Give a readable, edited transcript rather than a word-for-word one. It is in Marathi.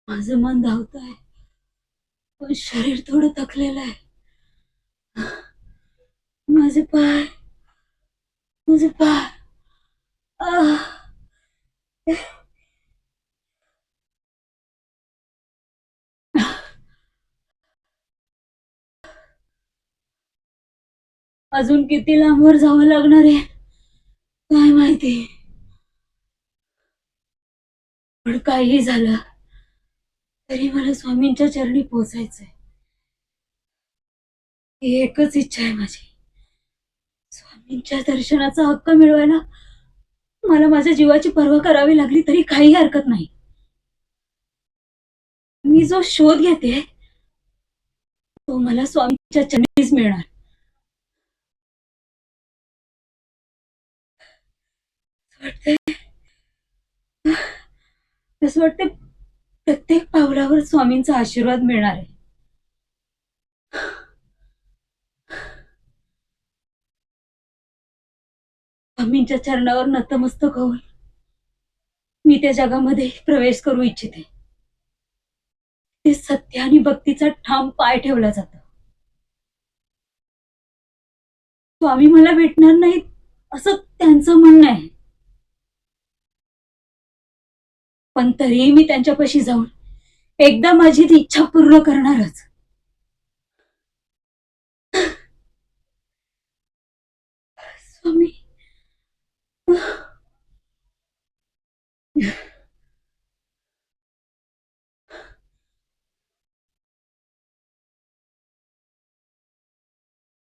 माझं मन धावत आहे, पण शरीर थोडं थकलेलं आहे. माझे पाय, माझे पाय. आह. अजून किती लांबवर जावं लागणार आहे काय माहिती. पण काहीही झालं तरी मला स्वामींच्या चरणी पोहोचायचंय. ही एकच इच्छा आहे माझी. स्वामींच्या दर्शनाचा हक्क मिळवायला मला माझ्या जीवाची पर्वा करावी लागली तरी काही हरकत नाही. मी जो शोध घेते तो मला स्वामींच्या चरणीच मिळणार. वाटतंय, असं वाटतंय प्रत्येक पावलावर स्वामींचा आशीर्वाद मिळणार आहे. स्वामींच्या चरणावर नतमस्तक होऊन मी त्या जगामध्ये प्रवेश करू इच्छिते. ते सत्य आणि भक्तीचा ठाम पाय ठेवला जातो. स्वामी मला भेटणार नाहीत असं त्यांचं म्हणणं आहे, पण तरीही मी त्यांच्यापाशी जाऊन एकदा माझी ती इच्छा पूर्ण करणारच. स्वामी,